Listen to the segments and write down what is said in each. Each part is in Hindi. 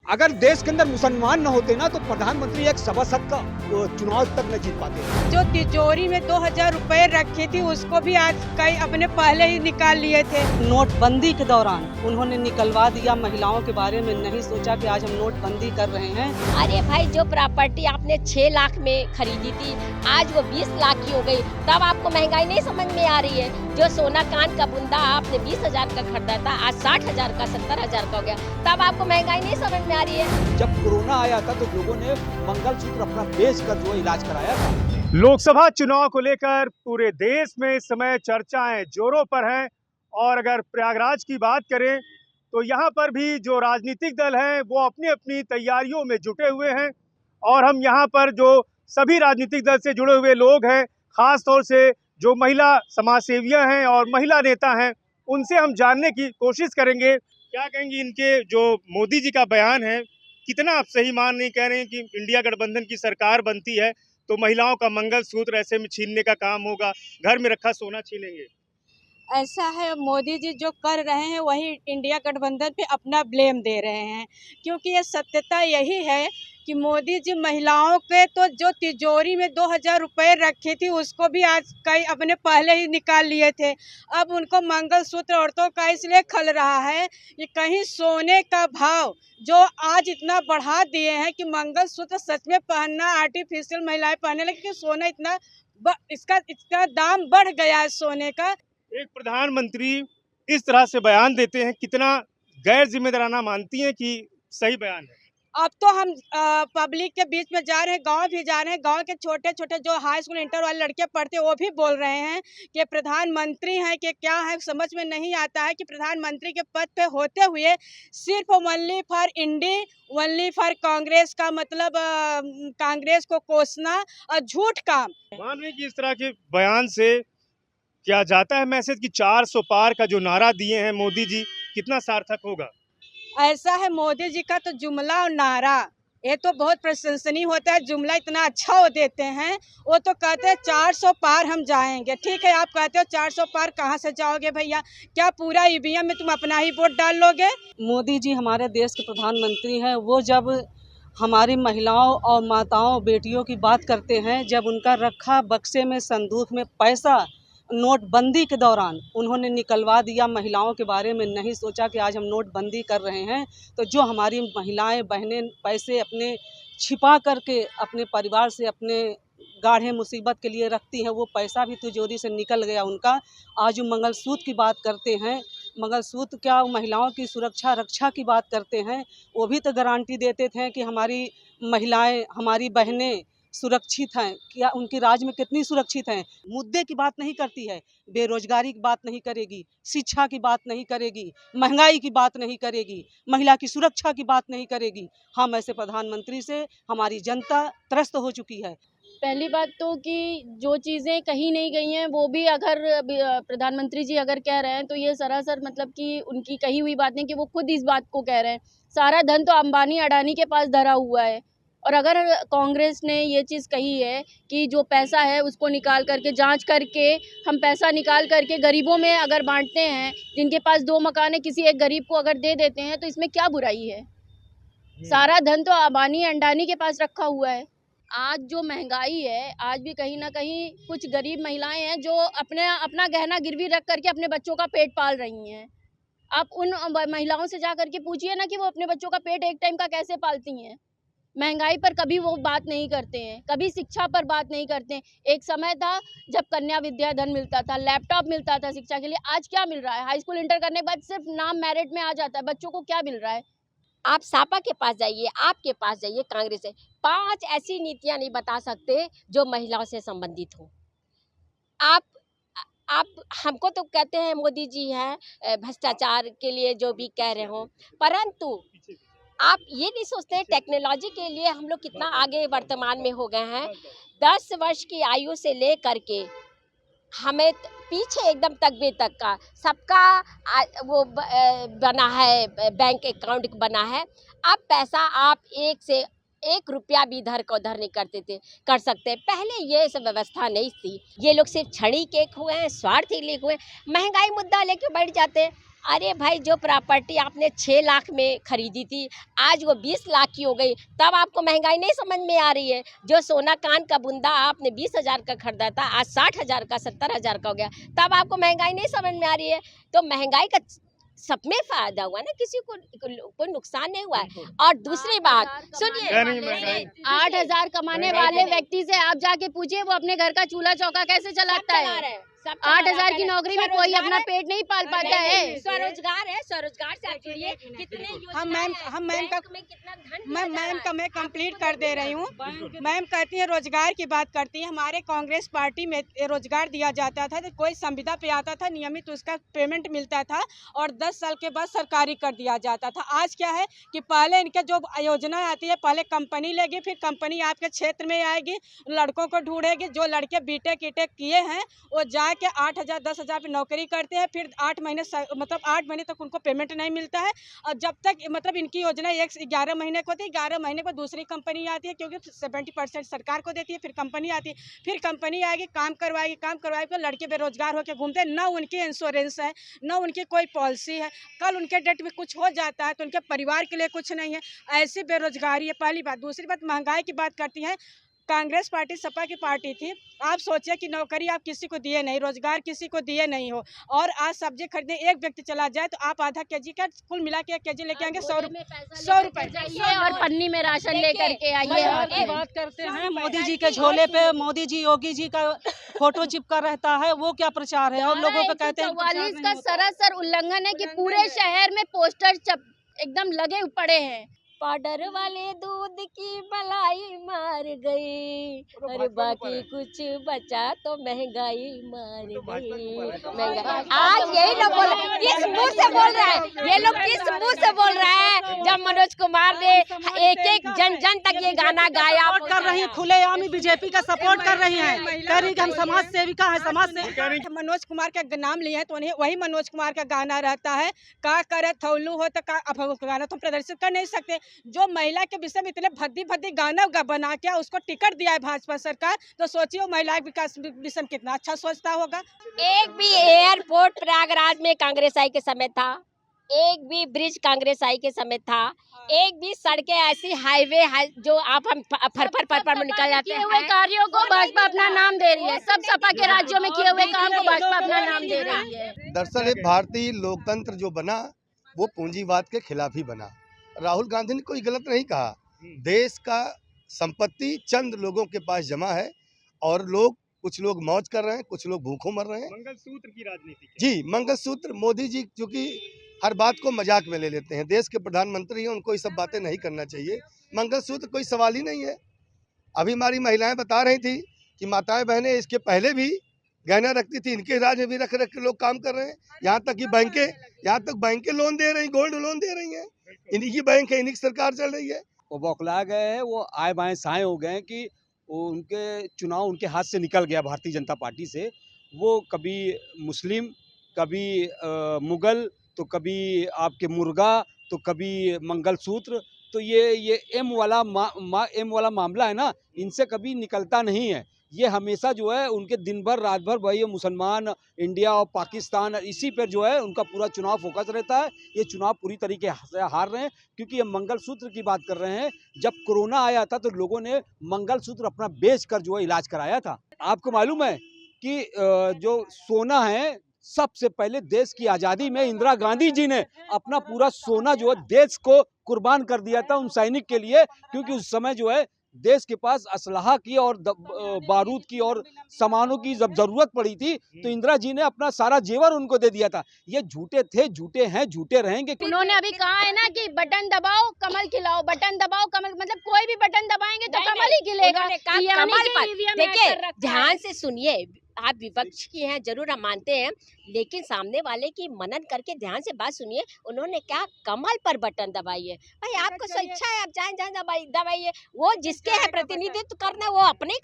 अगर देश के अंदर मुसलमान न होते ना तो प्रधानमंत्री एक सभासद का चुनाव तक न जीत पाते। जो तिजोरी में 2000 रुपए रखी थी उसको भी आज कई अपने पहले ही निकाल लिए थे। नोटबंदी के दौरान उन्होंने निकलवा दिया, महिलाओं के बारे में नहीं सोचा कि आज हम नोटबंदी कर रहे हैं। अरे भाई, जो प्रॉपर्टी आपने 6 लाख में खरीदी थी आज वो 20 लाख की हो गई, तब आपको महंगाई नहीं समझ में आ रही है। जो सोना कान का बुंदा आपने 20,000 का खरीदा था आज 60,000 का 70,000 का हो गया, तब आपको महंगाई नहीं समझ में आ रही है। जब कोरोना आया था तो लोगों ने मंगलसूत्र अपना बेच कर जो इलाज कराया था। लोकसभा चुनाव को लेकर पूरे देश में इस समय चर्चाएं जोरों पर हैं और अगर प्रयागराज की बात करें तो यहाँ पर भी जो राजनीतिक दल हैं वो अपनी अपनी तैयारियों में जुटे हुए हैं और हम यहाँ पर जो सभी राजनीतिक दल से जुड़े हुए लोग हैं, खास तौर से जो महिला समाजसेवियाँ हैं और महिला नेता हैं, उनसे हम जानने की कोशिश करेंगे क्या कहेंगी इनके जो मोदी जी का बयान है, कितना आप सही मान नहीं कह रहे हैं कि इंडिया गठबंधन की सरकार बनती है तो महिलाओं का मंगलसूत्र ऐसे में छीनने का काम होगा, घर में रखा सोना छीनेंगे। ऐसा है, मोदी जी जो कर रहे हैं वही इंडिया गठबंधन पे अपना ब्लेम दे रहे हैं, क्योंकि ये सत्यता यही है कि मोदी जी महिलाओं के तो जो तिजोरी में 2000 रुपए रखी थी उसको भी आज कई अपने पहले ही निकाल लिए थे। अब उनको मंगलसूत्र औरतों का इसलिए खल रहा है कि कहीं सोने का भाव जो आज इतना बढ़ा दिए हैं कि मंगलसूत्र सच में पहनना आर्टिफिशियल महिलाएं पहने, लेकिन सोना इसका दाम बढ़ गया है सोने का। एक प्रधानमंत्री इस तरह से बयान देते हैं, कितना गैर जिम्मेदाराना मानती हैं कि सही बयान है? अब तो हम पब्लिक के बीच में जा रहे हैं, गांव भी जा रहे हैं, गांव के छोटे छोटे जो हाई स्कूल इंटर वाले लड़के पढ़ते हैं वो भी बोल रहे हैं कि प्रधानमंत्री हैं कि क्या है, समझ में नहीं आता है कि प्रधानमंत्री के पद पे होते हुए सिर्फ only for INDI, only for Congress का मतलब कांग्रेस को कोसना और झूठ काम। मान रहे कि इस तरह के बयान से क्या जाता है मैसेज कि 400 पार का जो नारा दिए हैं मोदी जी, कितना सार्थक होगा? ऐसा है, मोदी जी का तो जुमला और नारा ये तो बहुत प्रशंसनीय होता है। जुमला इतना अच्छा वो देते हैं, वो तो कहते हैं 400 पार हम जाएंगे। ठीक है, आप कहते हो 400 पार कहाँ से जाओगे भैया? क्या पूरा ईवीएम में तुम अपना ही वोट डाल लोगे? मोदी जी हमारे देश के प्रधानमंत्री हैं, वो जब हमारी महिलाओं और माताओं बेटियों की बात करते हैं, जब उनका रखा बक्से में संदूक में पैसा नोटबंदी के दौरान उन्होंने निकलवा दिया, महिलाओं के बारे में नहीं सोचा कि आज हम नोटबंदी कर रहे हैं, तो जो हमारी महिलाएं बहनें पैसे अपने छिपा करके अपने परिवार से अपने गाढ़े मुसीबत के लिए रखती हैं, वो पैसा भी तिजोरी से निकल गया उनका। आज मंगलसूत्र की बात करते हैं, मंगलसूत्र क्या, महिलाओं की सुरक्षा रक्षा की बात करते हैं, वो भी तो गारंटी देते थे कि हमारी महिलाएं हमारी बहनें सुरक्षित हैं। क्या उनकी राज्य में कितनी सुरक्षित हैं? मुद्दे की बात नहीं करती है, बेरोजगारी की बात नहीं करेगी, शिक्षा की बात नहीं करेगी, महंगाई की बात नहीं करेगी, महिला की सुरक्षा की बात नहीं करेगी। हम ऐसे प्रधानमंत्री से हमारी जनता त्रस्त हो चुकी है। पहली बात तो कि जो चीज़ें कही नहीं गई हैं वो भी अगर प्रधानमंत्री जी अगर कह रहे हैं तो ये सरासर मतलब कि उनकी कही हुई बात नहीं, कि वो खुद इस बात को कह रहे हैं। सारा धन तो अंबानी अडानी के पास धरा हुआ है, और अगर कांग्रेस ने ये चीज़ कही है कि जो पैसा है उसको निकाल करके जांच करके हम पैसा निकाल करके गरीबों में अगर बांटते हैं, जिनके पास 2 मकान है किसी एक गरीब को अगर दे देते हैं तो इसमें क्या बुराई है? सारा धन तो अंबानी अडानी के पास रखा हुआ है। आज जो महंगाई है, आज भी कहीं ना कहीं कुछ गरीब महिलाएं हैं जो अपना गहना गिरवी रख करके अपने बच्चों का पेट पाल रही हैं। आप उन महिलाओं से जा करके पूछिए ना कि वो अपने बच्चों का पेट एक टाइम का कैसे पालती हैं। महंगाई पर कभी वो बात नहीं करते हैं, कभी शिक्षा पर बात नहीं करते हैं। एक समय था जब कन्या विद्याधन मिलता था, लैपटॉप मिलता था शिक्षा के लिए, आज क्या मिल रहा है? हाई स्कूल इंटर करने के बाद सिर्फ नाम मेरिट में आ जाता है, बच्चों को क्या मिल रहा है? आप सापा के पास जाइए, आपके पास जाइए, कांग्रेस है, 5 ऐसी नीतियां नहीं बता सकते जो महिलाओं से संबंधित हो। आप हमको तो कहते हैं मोदी जी हैं भ्रष्टाचार के लिए जो भी कह रहे हो, परंतु आप ये नहीं सोचते टेक्नोलॉजी के लिए हम लोग कितना आगे वर्तमान में हो गए हैं। 10 वर्ष की आयु से ले करके हमें पीछे एकदम तकबे तक का सबका वो बना है, बैंक अकाउंट बना है। अब पैसा आप 1 रुपया भी इधर का उधर नहीं कर सकते। पहले ये सब व्यवस्था नहीं थी। ये लोग सिर्फ छड़ी के हुए हैं, स्वार्थी लेके हुए हैं, महंगाई मुद्दा लेके बैठ जाते हैं। अरे भाई, जो प्रॉपर्टी आपने 6 लाख में खरीदी थी, आज वो 20 लाख की हो गई, तब आपको महंगाई नहीं समझ में आ रही है। जो सोना कान का बुंदा आपने 20,000 का खरीदा था, आज 60,000 का 70,000 का हो गया, तब आपको महंगाई नहीं समझ में आ रही है। तो महंगाई का सब में फायदा हुआ ना, किसी को कोई नुकसान नहीं हुआ है। और दूसरी बात सुनिए, 8,000 कमाने वाले व्यक्ति से आप जाके पूछिए वो अपने घर का चूल्हा चौका कैसे चलाता है। 8,000 की नौकरी में कोई अपना पेट नहीं पाल पाता है। स्वरोजगार है, स्वरोजगार से आप जुड़िए। कितने मैम का मैं कंप्लीट कर दे रही हूँ। मैम कहती है रोजगार की बात करती है। हमारे कांग्रेस पार्टी में रोजगार दिया जाता था तो कोई संविदा पे आता था, नियमित उसका पेमेंट मिलता था और 10 साल के बाद सरकारी कर दिया जाता था। आज क्या है कि पहले इनके जो योजना आती है, पहले कंपनी लेगी, फिर कंपनी आपके क्षेत्र में आएगी, लड़कों को ढूंढेगी। जो लड़के बीटेक ईटेक किए हैं वो जाके 8,000 10,000 पे नौकरी करते हैं, फिर 8 महीने तक उनको पेमेंट नहीं मिलता है। और जब तक मतलब इनकी योजना 11 महीने को होती है, 11 महीने को दूसरी कंपनी आती है, क्योंकि 70% सरकार को देती है, फिर कंपनी आती है, फिर कंपनी आएगी, काम करवाएगी, लड़के बेरोजगार होकर घूमते हैं। ना उनकी इंश्योरेंस है, ना उनकी कोई पॉलिसी है। कल उनके डेट में कुछ हो जाता है तो उनके परिवार के लिए कुछ नहीं है। ऐसी बेरोजगारी है, पहली बात। दूसरी बात, महंगाई की बात करती हैं। कांग्रेस पार्टी सपा की पार्टी थी। आप सोचिए कि नौकरी आप किसी को दिए नहीं, रोजगार किसी को दिए नहीं हो, और आज सब्जी खरीदने एक व्यक्ति चला जाए तो आप आधा केजी का कुल मिला के 1 केजी लेके आएंगे 100 रुपए जाइए और पन्नी में राशन लेकर के आइए। बात करते हैं मोदी जी के झोले पे मोदी जी योगी जी का फोटो चिपका रहता है, वो क्या प्रचार है? और लोगों को कहते हैं 44 का सरासर उल्लंघन है कि पूरे शहर में पोस्टर एकदम लगे पड़े हैं। पाउडर वाले दूध की मलाई मार गई, अरे बाकी कुछ बचा तो महंगाई मार गई। महंगाई आज यही लोग बोल रहे हैं, किस मुंह से बोल रहे हैं ये लोग, किस मुंह से बोल रहे हैं? जब मनोज कुमार ने एक जन तक ये गाना गाया, कर रही खुलेआम बीजेपी का सपोर्ट कर रही हैं, कह रही कि हम समाज सेविका है, समाज से मनोज कुमार का नाम लिए हैं तो उन्हें वही मनोज कुमार का गाना रहता है, का करे थौलू हो तो का गाना तो प्रदर्शित कर नहीं सकते। जो महिला के विषय में इतने भद्दी गाना बना के उसको टिकट दिया है भाजपा सरकार, तो सोचिए वो महिला विकास विषय में कितना अच्छा सोचता होगा। एक भी एयरपोर्ट प्रयागराज में कांग्रेस आई के समय था, एक भी ब्रिज कांग्रेस आई के समय था, एक भी सड़कें ऐसी हाईवे जो आप हम फर में निकल जाते हैं। हुए कार्यों को भाजपा अपना नाम दे रही है, सब सपा के राज्यों में किए हुए काम को भाजपा अपना नाम दे रही है। दरअसल ये भारतीय लोकतंत्र जो बना वो पूंजीवाद के खिलाफ ही बना। राहुल गांधी ने कोई गलत नहीं कहा। देश का संपत्ति चंद लोगों के पास जमा है और कुछ लोग मौज कर रहे हैं, कुछ लोग भूखों मर रहे हैं। मंगलसूत्र की राजनीति जी, मंगलसूत्र। मोदी जी चूंकि हर बात को मजाक में ले लेते हैं, देश के प्रधानमंत्री हैं, उनको ये सब बातें नहीं करना चाहिए। मंगलसूत्र कोई सवाल ही नहीं है। अभी हमारी महिलाएं बता रही थी कि माताएं बहनें इसके पहले भी गहना रखती थी, इनके राज्य में भी रख के लोग काम कर रहे हैं। यहाँ तक बैंकें लोन दे रही, गोल्ड लोन दे रही हैं। इन्हीं की बैंक है, इन्हीं की सरकार चल रही है। वो बौखला गए हैं, वो आए बाएं साएं हो गए हैं कि उनके चुनाव उनके हाथ से निकल गया भारतीय जनता पार्टी से। वो कभी मुस्लिम, कभी मुगल, तो कभी आपके मुर्गा, तो कभी मंगलसूत्र। तो ये एम वाला मामला है ना, इनसे कभी निकलता नहीं है। ये हमेशा जो है उनके दिन भर रात भर भाई मुसलमान, इंडिया और पाकिस्तान, इसी पर जो है उनका पूरा चुनाव फोकस रहता है। ये चुनाव पूरी तरीके से हार रहे हैं क्योंकि ये मंगलसूत्र की बात कर रहे हैं। जब कोरोना आया था तो लोगों ने मंगलसूत्र अपना बेचकर जो है इलाज कराया था। आपको मालूम है कि जो सोना है, सबसे पहले देश की आज़ादी में इंदिरा गांधी जी ने अपना पूरा सोना जो है देश को कुर्बान कर दिया था उन सैनिक के लिए, क्योंकि उस समय जो है देश के पास असलहा की और बारूद की और सामानों की जब जरूरत पड़ी थी तो इंदिरा जी ने अपना सारा जेवर उनको दे दिया था। ये झूठे थे, झूठे हैं, झूठे रहेंगे। उन्होंने अभी कहा है ना कि बटन दबाओ कमल खिलाओ, बटन दबाओ कमल, मतलब कोई भी बटन दबाएंगे तो कमल ही खिलेगा। देखिए ध्यान से सुनिए, आप विपक्ष की हैं जरूर, हम मानते हैं, लेकिन सामने वाले की मनन करके ध्यान से बात सुनिए। उन्होंने क्या कमल पर बटन दबाइए। भाई आपको स्वेच्छा है, आप जहाँ दबाइए। वो जिसके है प्रतिनिधित्व करना वो अपने ही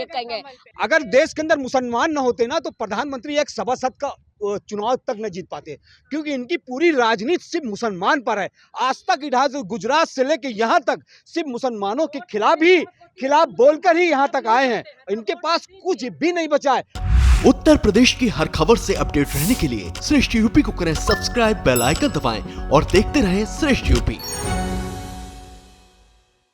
कहेंगे। अगर देश के अंदर मुसलमान न होते ना तो प्रधानमंत्री एक सभासद का चुनाव तक न जीत पाते, क्योंकि इनकी पूरी राजनीति सिर्फ मुसलमान पर है। आज तक इधर से गुजरात से लेके यहाँ तक सिर्फ मुसलमानों के खिलाफ बोलकर ही यहाँ तक आए हैं। इनके पास कुछ भी नहीं बचा है। उत्तर प्रदेश की हर खबर से अपडेट रहने के लिए श्रेष्ठ यूपी को करें सब्सक्राइब, बेल आइकन दबाएं और देखते रहें श्रेष्ठ यूपी।